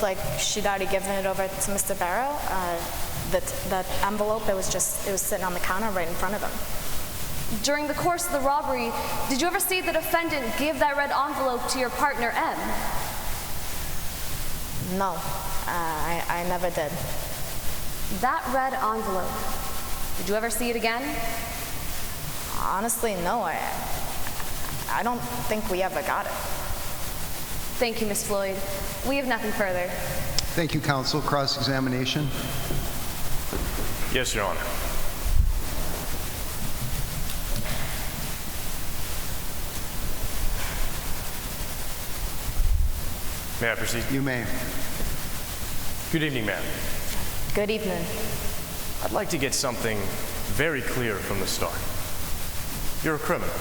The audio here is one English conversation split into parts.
Like she'd already given it over to Mr. Barrow. That envelope, it was sitting on the counter right in front of him. During the course of the robbery, did you ever see the defendant give that red envelope to your partner, M? No, I never did. That red envelope, did you ever see it again? Honestly, no. I don't think we ever got it. Thank you, Ms. Floyd. We have nothing further. Thank you, counsel. Cross-examination. Yes, Your Honor. May I proceed? You may. Good evening, ma'am. Good evening. I'd like to get something very clear from the start. You're a criminal,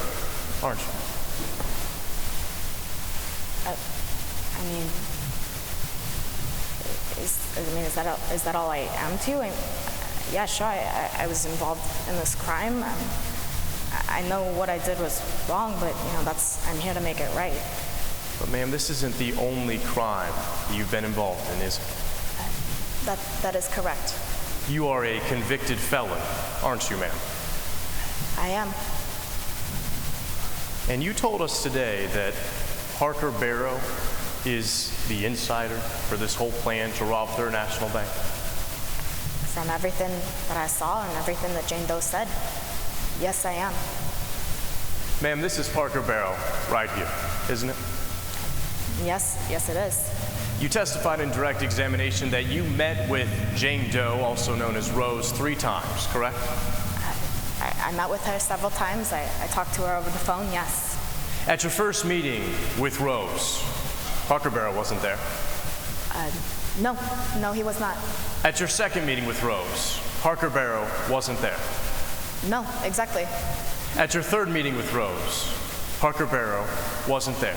aren't you? Is that all I am to you? Yeah, sure. I was involved in this crime. I know what I did was wrong, but I'm here to make it right. But ma'am, this isn't the only crime you've been involved in, is it? That is correct. You are a convicted felon, aren't you, ma'am? I am. And you told us today that Parker Barrow is the insider for this whole plan to rob Third National Bank? From everything that I saw and everything that Jane Doe said, yes, I am. Ma'am, this is Parker Barrow right here, isn't it? Yes, it is. You testified in direct examination that you met with Jane Doe, also known as Rose, 3 times, correct? I met with her several times. I talked to her over the phone, yes. At your first meeting with Rose, Parker Barrow wasn't there? No, he was not. At your second meeting with Rose, Parker Barrow wasn't there? No, exactly. At your third meeting with Rose, Parker Barrow wasn't there?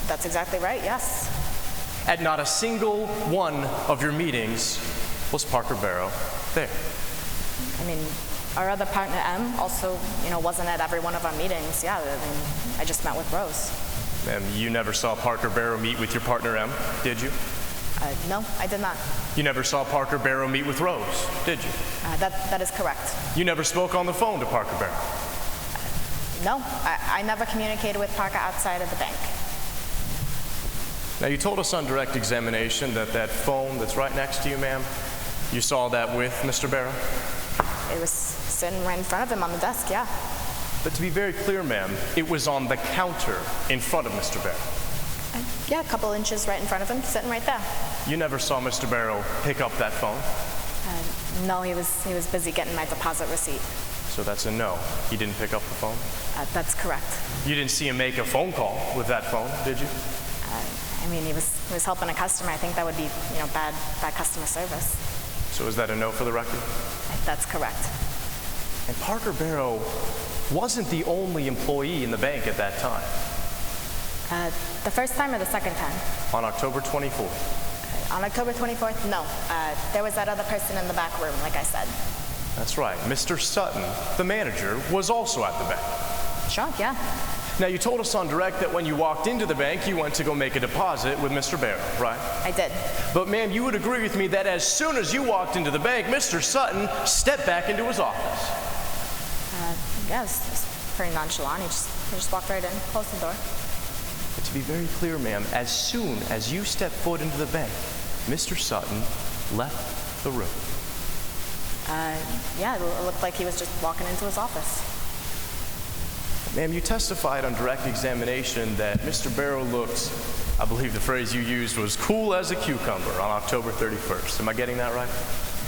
That's exactly right, yes. At not a single one of your meetings was Parker Barrow there? Our other partner, M, also, wasn't at every one of our meetings. Yeah, I just met with Rose. And you never saw Parker Barrow meet with your partner, M, did you? No, I did not. You never saw Parker Barrow meet with Rose, did you? That is correct. You never spoke on the phone to Parker Barrow? No, I never communicated with Parker outside of the bank. Now, you told us on direct examination that phone that's right next to you, ma'am, you saw that with Mr. Barrow? It was sitting right in front of him on the desk, yeah. But to be very clear, ma'am, it was on the counter in front of Mr. Barrow? Yeah, a couple inches right in front of him, sitting right there. You never saw Mr. Barrow pick up that phone? No, he was busy getting my deposit receipt. So that's a no. He didn't pick up the phone? That's correct. You didn't see him make a phone call with that phone, did you? He was helping a customer. I think that would be, bad customer service. So is that a no for the record? That's correct. And Parker Barrow wasn't the only employee in the bank at that time? The first time or the second time? On October 24th? On October 24th, no. There was that other person in the back room, like I said. That's right. Mr. Sutton, the manager, was also at the bank. Sure, yeah. Now, you told us on direct that when you walked into the bank, you went to go make a deposit with Mr. Barrow, right? I did. But, ma'am, you would agree with me that as soon as you walked into the bank, Mr. Sutton stepped back into his office. Yeah, it was pretty nonchalant. He just walked right in, closed the door. But to be very clear, ma'am, as soon as you stepped foot into the bank, Mr. Sutton left the room. Yeah, it looked like he was just walking into his office. Ma'am, you testified on direct examination that Mr. Barrow looked, I believe the phrase you used was cool as a cucumber on October 31st. Am I getting that right?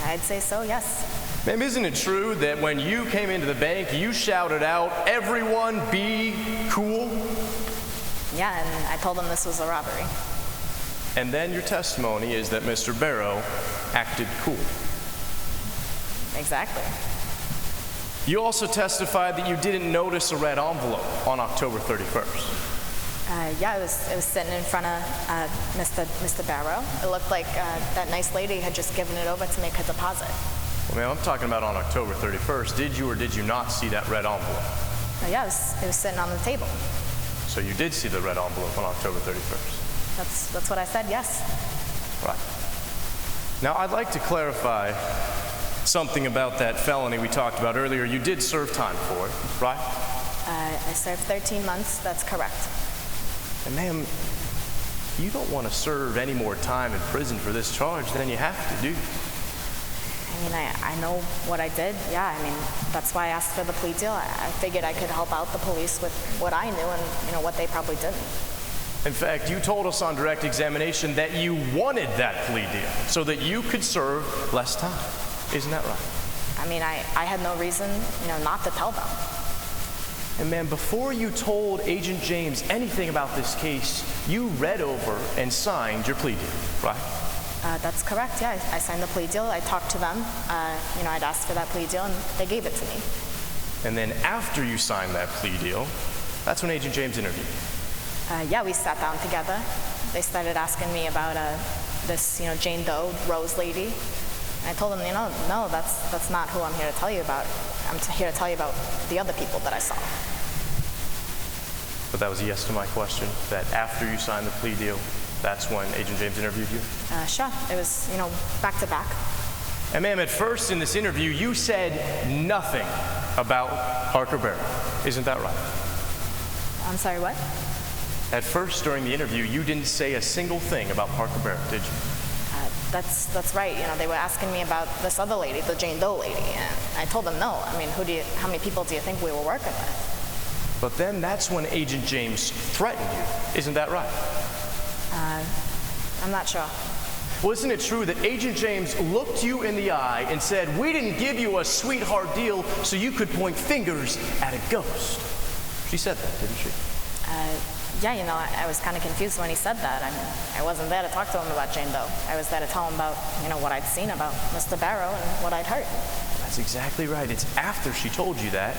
I'd say so, yes. Ma'am, isn't it true that when you came into the bank, you shouted out, "Everyone be cool"? Yeah, and I told him this was a robbery. And then your testimony is that Mr. Barrow acted cool. Exactly. You also testified that you didn't notice a red envelope on October 31st. Yeah, it was sitting in front of Mr. Barrow. It looked like that nice lady had just given it over to make her deposit. Well, ma'am, I'm talking about on October 31st. Did you or did you not see that red envelope? Yeah, it was sitting on the table. So you did see the red envelope on October 31st? That's what I said, yes. Right. Now, I'd like to clarify something about that felony we talked about earlier. You did serve time for it, right? I served 13 months, that's correct. And ma'am, you don't want to serve any more time in prison for this charge than you have to do. I mean, I know what I did. Yeah, I mean, that's why I asked for the plea deal. I figured I could help out the police with what I knew and, you know, what they probably didn't. In fact, you told us on direct examination that you wanted that plea deal so that you could serve less time. Isn't that right? I mean, I had no reason, you know, not to tell them. And ma'am, before you told Agent James anything about this case, you read over and signed your plea deal, right? That's correct, yeah. I signed the plea deal. I talked to them. You know, I'd asked for that plea deal, and they gave it to me. And then after you signed that plea deal, that's when Agent James interviewed you. Yeah, we sat down together. They started asking me about this, you know, Jane Doe, Rose lady. And I told them, you know, no, that's not who I'm here to tell you about. I'm here to tell you about the other people that I saw. But that was a yes to my question, that after you signed the plea deal, that's when Agent James interviewed you? Sure. It was, you know, back to back. And ma'am, at first in this interview, you said nothing about Parker Barrow. Isn't that right? I'm sorry, what? At first during the interview, you didn't say a single thing about Parker Barrow, did you? That's right. You know, they were asking me about this other lady, the Jane Doe lady, and I told them no. I mean, how many people do you think we were working with? But then that's when Agent James threatened you. Isn't that right? I'm not sure. Well, isn't it true that Agent James looked you in the eye and said, "We didn't give you a sweetheart deal so you could point fingers at a ghost"? She said that, didn't she? Yeah, you know, I was kind of confused when he said that. I mean, I wasn't there to talk to him about Jane Doe. I was there to tell him about, you know, what I'd seen about Mr. Barrow and what I'd heard. That's exactly right. It's after she told you that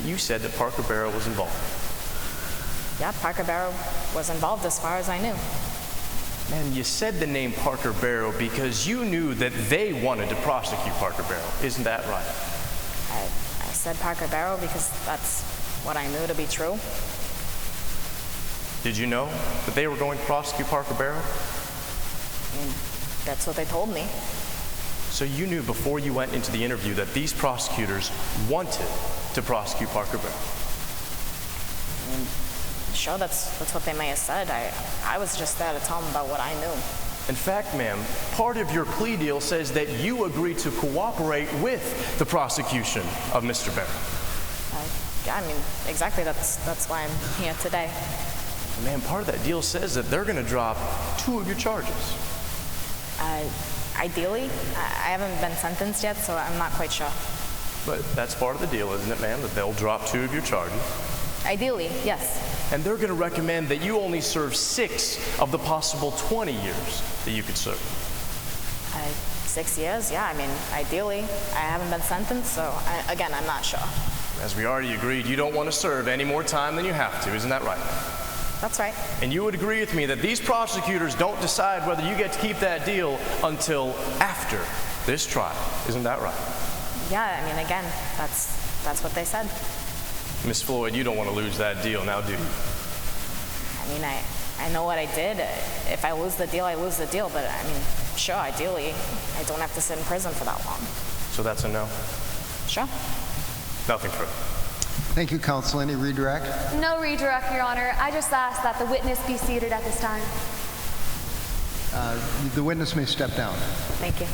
you said that Parker Barrow was involved. Yeah, Parker Barrow was involved as far as I knew. Man, you said the name Parker Barrow because you knew that they wanted to prosecute Parker Barrow. Isn't that right? I said Parker Barrow because that's what I knew to be true. Did you know that they were going to prosecute Parker Barrow? I mean, that's what they told me. So you knew before you went into the interview that these prosecutors wanted to prosecute Parker Barrow? I mean, sure, that's what they may have said. I was just there to tell them about what I knew. In fact, ma'am, part of your plea deal says that you agreed to cooperate with the prosecution of Mr. Barrow. Yeah, I mean, exactly. That's why I'm here today. Man, part of that deal says that they're going to drop 2 of your charges. Ideally, I haven't been sentenced yet, so I'm not quite sure. But that's part of the deal, isn't it, ma'am, that they'll drop 2 of your charges? Ideally, yes. And they're going to recommend that you only serve 6 of the possible 20 years that you could serve. 6 years? Yeah, I mean, ideally. I haven't been sentenced, so again, I'm not sure. As we already agreed, you don't want to serve any more time than you have to, isn't that right? That's right. And you would agree with me that these prosecutors don't decide whether you get to keep that deal until after this trial. Isn't that right? Yeah, I mean, again, that's what they said. Miss Floyd, you don't want to lose that deal now, do you? I mean, I know what I did. If I lose the deal, I lose the deal. But I mean, sure, ideally, I don't have to sit in prison for that long. So that's a no? Sure. Nothing further. Thank you, counsel. Any redirect? No redirect, Your Honor. I just ask that the witness be seated at this time. The witness may step down. Thank you.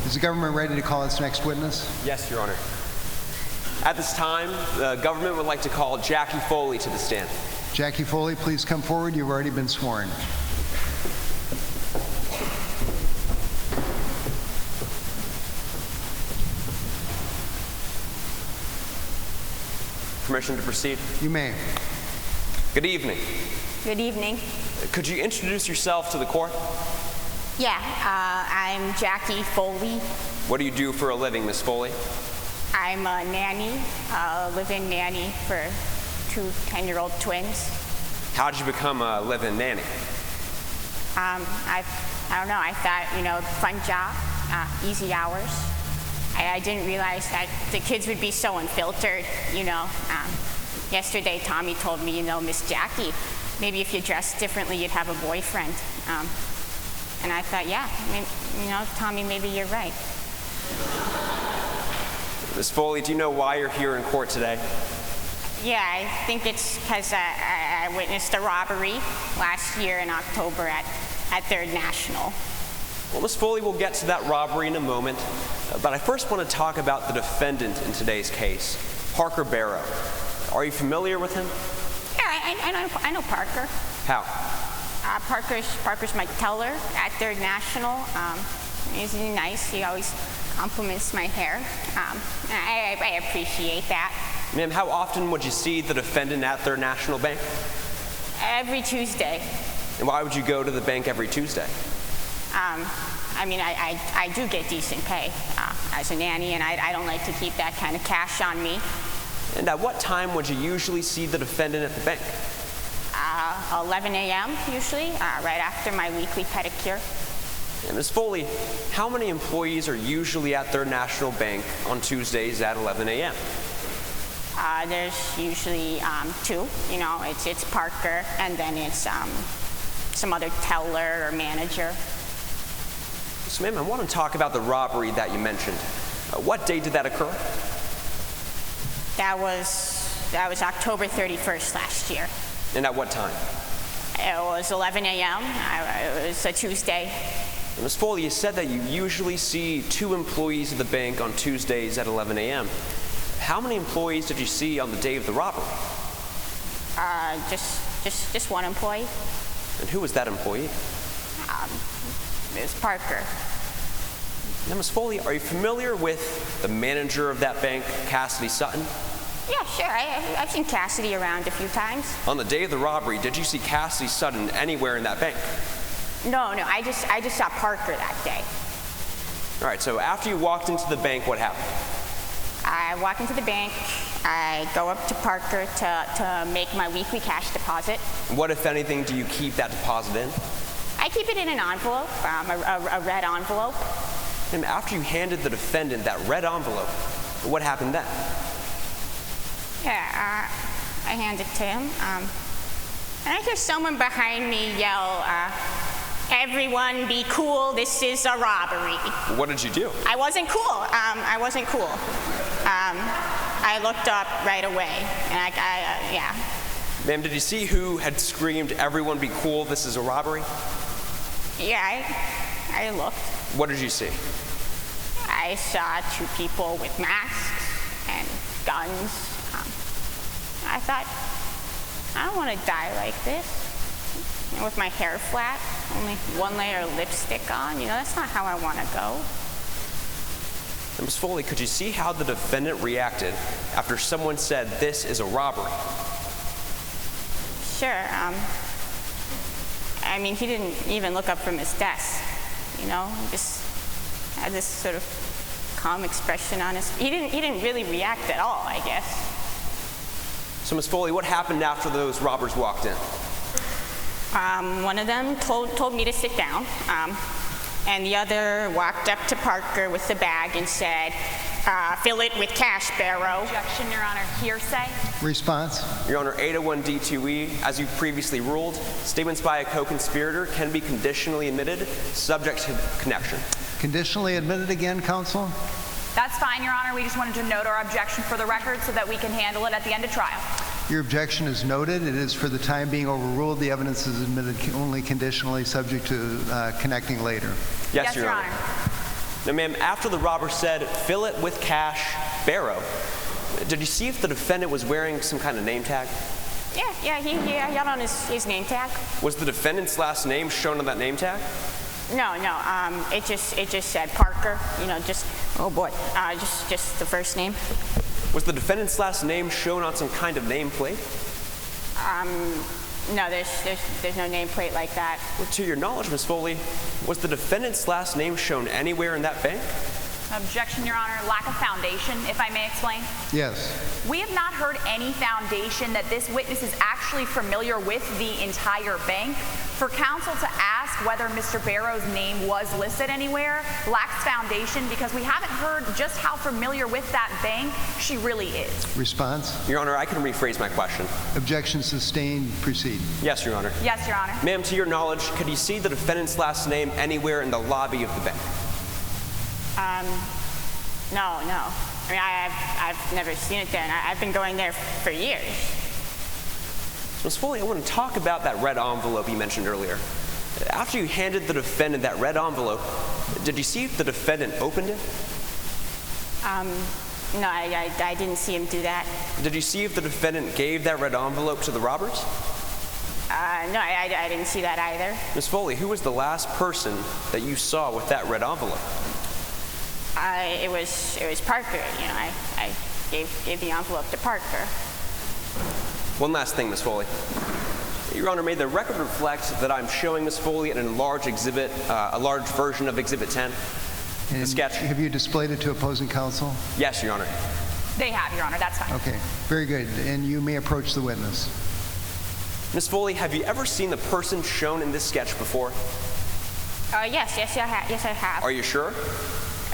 Is the government ready to call its next witness? Yes, Your Honor. At this time, the government would like to call Jackie Foley to the stand. Jackie Foley, please come forward. You've already been sworn. Permission to proceed? You may. Good evening. Good evening. Could you introduce yourself to the court? Yeah, I'm Jackie Foley. What do you do for a living, Miss Foley? I'm a nanny, a live-in nanny for 2 10-year-old twins. How did you become a live-in nanny? I don't know, I thought, you know, fun job, easy hours. I didn't realize that the kids would be so unfiltered, you know. Yesterday, Tommy told me, you know, Miss Jackie, maybe if you dressed differently, you'd have a boyfriend. And I thought, yeah, Tommy, maybe you're right. Ms. Foley, do you know why you're here in court today? Yeah, I think it's because I witnessed a robbery last year in October at 3rd National. Well, Ms. Foley, we'll get to that robbery in a moment, but I first want to talk about the defendant in today's case, Parker Barrow. Are you familiar with him? Yeah, I know Parker. How? Parker's my teller at 3rd National. He's nice. He always compliments my hair. I appreciate that. Ma'am, how often would you see the defendant at their National Bank? Every Tuesday. And why would you go to the bank every Tuesday? I do get decent pay as a nanny, and I don't like to keep that kind of cash on me. And at what time would you usually see the defendant at the bank? 11 a.m. usually, right after my weekly pedicure. And Ms. Foley, how many employees are usually at their National Bank on Tuesdays at 11 a.m.? There's usually 2. It's Parker, and then it's some other teller or manager. So, ma'am, I want to talk about the robbery that you mentioned. What day did that occur? That was October 31st last year. And at what time? It was 11 a.m. It was a Tuesday. And Ms. Foley, you said that you usually see 2 employees at the bank on Tuesdays at 11 a.m. How many employees did you see on the day of the robbery? Just one employee. And who was that employee? It was Parker. Now, Ms. Foley, are you familiar with the manager of that bank, Cassidy Sutton? Yeah, sure. I've seen Cassidy around a few times. On the day of the robbery, did you see Cassidy Sutton anywhere in that bank? No. I just saw Parker that day. All right, so after you walked into the bank, what happened? I walk into the bank. I go up to Parker to make my weekly cash deposit. What, if anything, do you keep that deposit in? I keep it in an envelope, a red envelope. And after you handed the defendant that red envelope, what happened then? Yeah, I hand it to him, and I hear someone behind me yell, "Everyone be cool, this is a robbery." What did you do? I wasn't cool. I wasn't cool. I looked up right away, and yeah. Ma'am, did you see who had screamed, "Everyone be cool, this is a robbery"? Yeah, I looked. What did you see? I saw 2 people with masks and guns. I thought, I don't want to die like this. With my hair flat, only 1 layer of lipstick on. That's not how I want to go. And Ms. Foley, could you see how the defendant reacted after someone said, "This is a robbery"? Sure. He didn't even look up from his desk. He just had this sort of calm expression on his. He didn't really react at all, I guess. So, Ms. Foley, what happened after those robbers walked in? One of them told me to sit down, and the other walked up to Parker with the bag and said, "Fill it with cash, Barrow." Objection, Your Honor. Hearsay. Response? Your Honor, 801D2E, as you previously ruled, statements by a co-conspirator can be conditionally admitted, subject to connection. Conditionally admitted again, counsel? That's fine, Your Honor. We just wanted to note our objection for the record so that we can handle it at the end of trial. Your objection is noted. It is for the time being overruled. The evidence is admitted only conditionally, subject to connecting later. Yes, Your Honor. Now, ma'am, after the robber said, "Fill it with cash, Barrow," did you see if the defendant was wearing some kind of name tag? Yeah, he had on his name tag. Was the defendant's last name shown on that name tag? No. It just said Parker. Oh boy. Just the first name. Was the defendant's last name shown on some kind of nameplate? No, there's no nameplate like that. Well, to your knowledge, Ms. Foley, was the defendant's last name shown anywhere in that bank? Objection, Your Honor. Lack of foundation, if I may explain. Yes. We have not heard any foundation that this witness is actually familiar with the entire bank. For counsel to ask ask whether Mr. Barrow's name was listed anywhere lacks foundation because we haven't heard just how familiar with that bank she really is. Response? Your Honor, I can rephrase my question. Objection sustained. Proceed. Yes, Your Honor. Yes, Your Honor. Ma'am, to your knowledge, could you see the defendant's last name anywhere in the lobby of the bank? No. I mean, I've never seen it there, and I've been going there for years. Ms. Foley, I want to talk about that red envelope you mentioned earlier. After you handed the defendant that red envelope, did you see if the defendant opened it? No, I didn't see him do that. Did you see if the defendant gave that red envelope to the robbers? No, I didn't see that either. Ms. Foley, who was the last person that you saw with that red envelope? It was Parker. You know, I gave the envelope to Parker. One last thing, Ms. Foley. Your Honor, may the record reflect that I'm showing Ms. Foley an enlarged exhibit, a large version of Exhibit 10, the sketch. Have you displayed it to opposing counsel? Yes, Your Honor. They have, Your Honor. That's fine. Okay, very good. And you may approach the witness. Ms. Foley, have you ever seen the person shown in this sketch before? Yes, I have. Are you sure?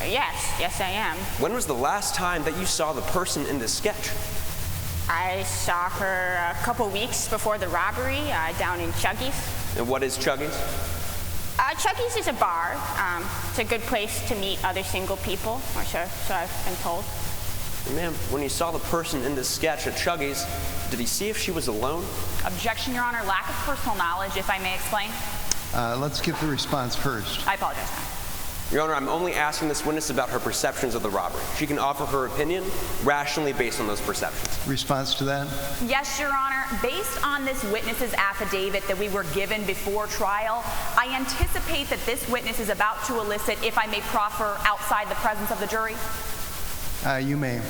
Yes, I am. When was the last time that you saw the person in this sketch? I saw her a couple weeks before the robbery down in Chuggy's. And what is Chuggy's? Chuggy's is a bar. It's a good place to meet other single people, or so I've been told. Ma'am, when you saw the person in this sketch at Chuggy's, did he see if she was alone? Objection, Your Honor. Lack of personal knowledge, if I may explain. Let's get the response first. I apologize, ma'am. Your Honor, I'm only asking this witness about her perceptions of the robbery. She can offer her opinion rationally based on those perceptions. Response to that? Yes, Your Honor. Based on this witness's affidavit that we were given before trial, I anticipate that this witness is about to elicit, if I may proffer outside the presence of the jury, You may.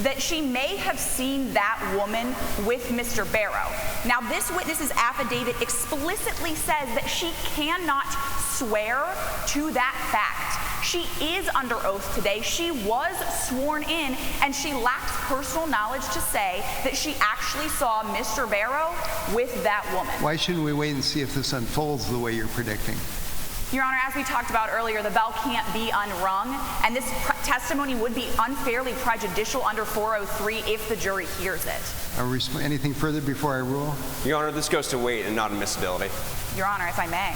that she may have seen that woman with Mr. Barrow. Now, this witness's affidavit explicitly says that she cannot swear to that fact. She is under oath today. She was sworn in, and she lacks personal knowledge to say that she actually saw Mr. Barrow with that woman. Why shouldn't we wait and see if this unfolds the way you're predicting? Your Honor, as we talked about earlier, the bell can't be unrung, and this testimony would be unfairly prejudicial under 403 if the jury hears it. Anything further before I rule? Your Honor, this goes to weight and not admissibility. Your Honor, if I may.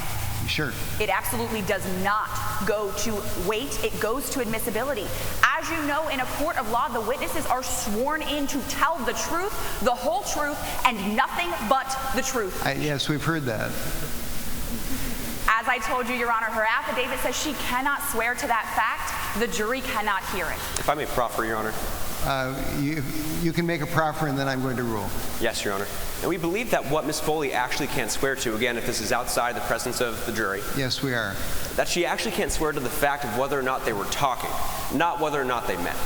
Sure. It absolutely does not go to weight, it goes to admissibility. As you know, in a court of law, the witnesses are sworn in to tell the truth, the whole truth, and nothing but the truth. Yes, we've heard that. As I told you, Your Honor, her affidavit says she cannot swear to that fact. The jury cannot hear it. If I may proffer, Your Honor. You can make a proffer and then I'm going to rule. Yes, Your Honor. And we believe that what Ms. Foley actually can't swear to, again, if this is outside the presence of the jury. Yes, we are. That she actually can't swear to the fact of whether or not they were talking, not whether or not they met.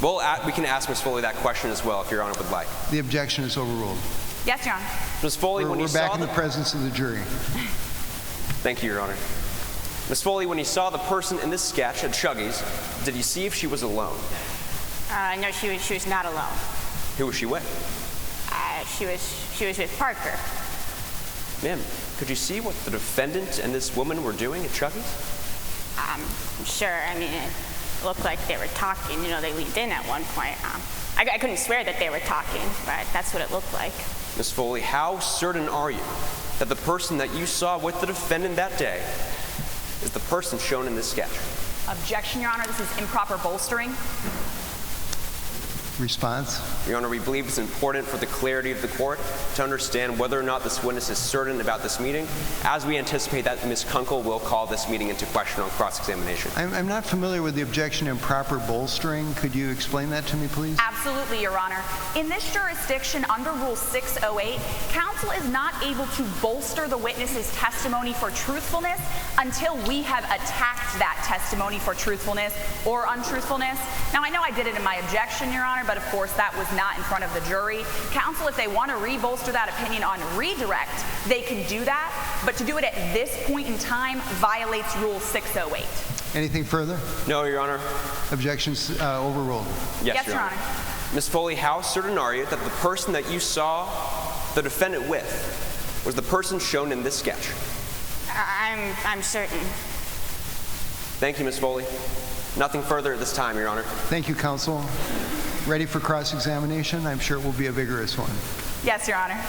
Well, we can ask Ms. Foley that question as well, if Your Honor would like. The objection is overruled. Yes, Your Honor. Ms. Foley, when you saw we're back in the presence of the jury. Thank you, Your Honor. Ms. Foley, when you saw the person in this sketch at Chuggy's, did you see if she was alone? No, she was not alone. Who was she with? She was with Parker. Ma'am, could you see what the defendant and this woman were doing at Chuggy's? Sure. I mean, it looked like they were talking. You know, they leaned in at one point. I couldn't swear that they were talking, but that's what it looked like. Ms. Foley, how certain are you that the person that you saw with the defendant that day is the person shown in this sketch? Objection, Your Honor. This is improper bolstering. Response? Your Honor, we believe it's important for the clarity of the court to understand whether or not this witness is certain about this meeting, as we anticipate that Ms. Kunkel will call this meeting into question on cross-examination. I'm not familiar with the objection improper bolstering. Could you explain that to me, please? Absolutely, Your Honor. In this jurisdiction, under Rule 608, counsel is not able to bolster the witness's testimony for truthfulness until we have attacked that testimony for truthfulness or untruthfulness. Now, I know I did it in my objection, Your Honor, but of course that was not in front of the jury. Counsel, if they want to re-bolster that opinion on redirect, they can do that, but to do it at this point in time violates Rule 608. Anything further? No, Your Honor. Objections overruled. Yes, Your Honor. Ms. Foley, how certain are you that the person that you saw the defendant with was the person shown in this sketch? I'm certain. Thank you, Ms. Foley. Nothing further at this time, Your Honor. Thank you, counsel. Ready for cross-examination? I'm sure it will be a vigorous one. Yes, Your Honor.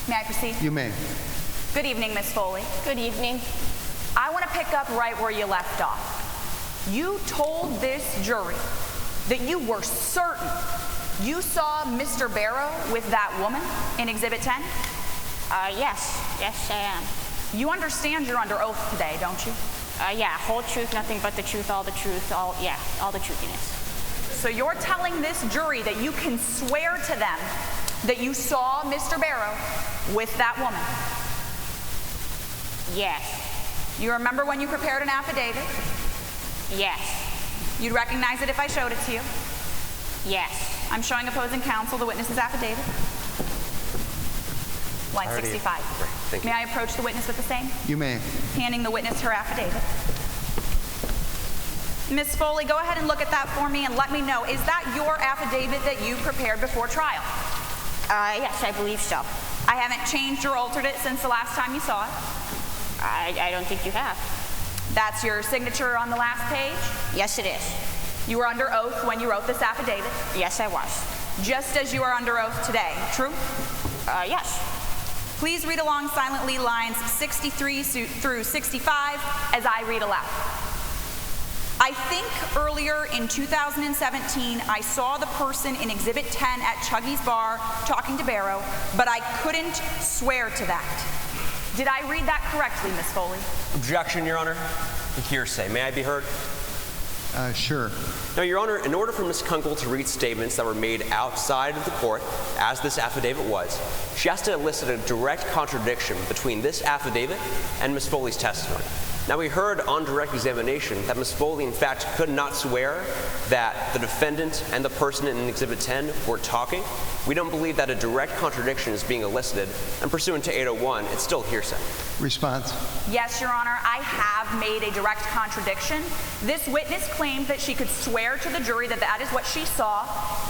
May I proceed? You may. Good evening, Ms. Foley. Good evening. I want to pick up right where you left off. You told this jury that you were certain you saw Mr. Barrow with that woman in Exhibit 10? Yes. Yes, I am. You understand you're under oath today, don't you? Yeah, whole truth, nothing but the truth, all the truth, all the truthiness. So you're telling this jury that you can swear to them that you saw Mr. Barrow with that woman? Yes. You remember when you prepared an affidavit? Yes. You'd recognize it if I showed it to you? Yes. I'm showing opposing counsel the witness's affidavit. Line 65. Thank you. May I approach the witness with the same? You may. Handing the witness her affidavit. Ms. Foley, go ahead and look at that for me and let me know, is that your affidavit that you prepared before trial? Yes, I believe so. I haven't changed or altered it since the last time you saw it. I don't think you have. That's your signature on the last page? Yes, it is. You were under oath when you wrote this affidavit? Yes, I was. Just as you are under oath today, true? Yes. Please read along silently lines 63 through 65 as I read aloud. I think earlier in 2017, I saw the person in Exhibit 10 at Chuggy's bar talking to Barrow, but I couldn't swear to that. Did I read that correctly, Ms. Foley? Objection, Your Honor. Hearsay. May I be heard? Sure. Now, Your Honor, in order for Ms. Kunkel to read statements that were made outside of the court, as this affidavit was, she has to elicit a direct contradiction between this affidavit and Ms. Foley's testimony. Now, we heard on direct examination that Ms. Foley, in fact, could not swear that the defendant and the person in Exhibit 10 were talking. We don't believe that a direct contradiction is being elicited, and pursuant to 801, it's still hearsay. Response. Yes, Your Honor, I have made a direct contradiction. This witness claimed that she could swear to the jury that that is what she saw,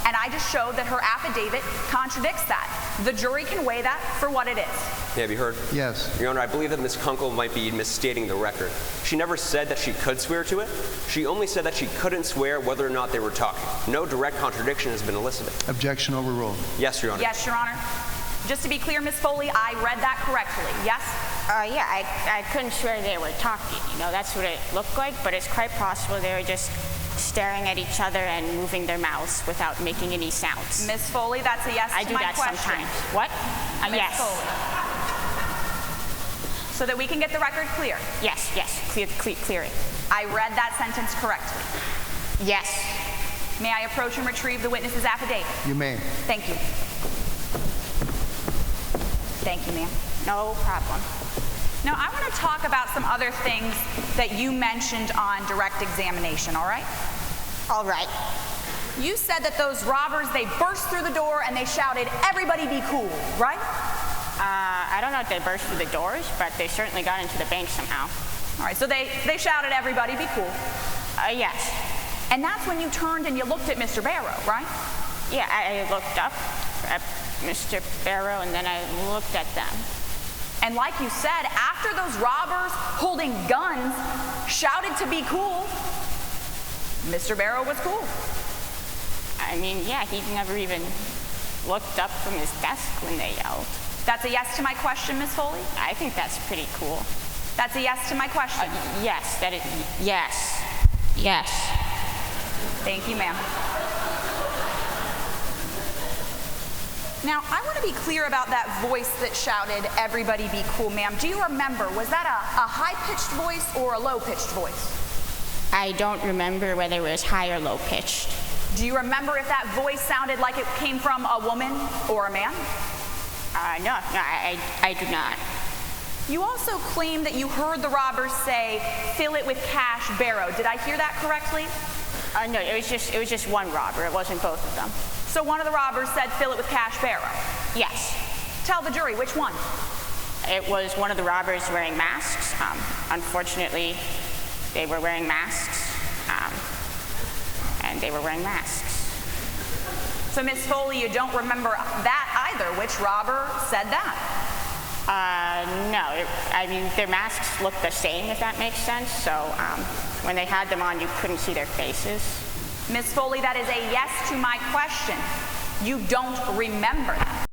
and I just showed that her affidavit contradicts that. The jury can weigh that for what it is. May I be heard? Yes. Your Honor, I believe that Ms. Kunkel might be misstating the record. She never said that she could swear to it. She only said that she couldn't swear whether or not they were talking. No direct contradiction has been elicited. Objection overruled. Yes, Your Honor. Yes, Your Honor. Just to be clear, Ms. Foley, I read that correctly. Yes? Yeah, I couldn't swear they were talking. You know, that's what it looked like, but it's quite possible they were just staring at each other and moving their mouths without making any sounds. Ms. Foley, that's a yes I to do my that question. sometimes. What? Ms. Yes. Foley. So that we can get the record clear. Yes, clear it. I read that sentence correctly. Yes. May I approach and retrieve the witness's affidavit? You may. Thank you. Thank you, ma'am. No problem. Now, I want to talk about some other things that you mentioned on direct examination, all right? All right. You said that those robbers, they burst through the door and they shouted, "Everybody be cool," right? I don't know if they burst through the doors, but they certainly got into the bank somehow. All right, so they shouted, "Everybody be cool." Yes. And that's when you turned and you looked at Mr. Barrow, right? Yeah, I looked up at Mr. Barrow and then I looked at them. And like you said, after those robbers holding guns shouted to be cool, Mr. Barrow was cool. I mean, yeah, he never even looked up from his desk when they yelled. That's a yes to my question, Ms. Foley? I think that's pretty cool. That's a yes to my question? Yes, yes. Yes. Thank you, ma'am. Now, I want to be clear about that voice that shouted, "Everybody be cool," ma'am. Do you remember, was that a high-pitched voice or a low-pitched voice? I don't remember whether it was high or low-pitched. Do you remember if that voice sounded like it came from a woman or a man? No, I do not. You also claim that you heard the robbers say, "Fill it with cash, Barrow." Did I hear that correctly? No, it was just one robber. It wasn't both of them. So one of the robbers said, "Fill it with cash, Barrow." Yes. Tell the jury, which one? It was one of the robbers wearing masks. Unfortunately, they were wearing masks, and they were wearing masks. So, Ms. Foley, you don't remember that either. Which robber said that? No. I mean, their masks looked the same, if that makes sense. So when they had them on, you couldn't see their faces. Ms. Foley, that is a yes to my question. You don't remember that.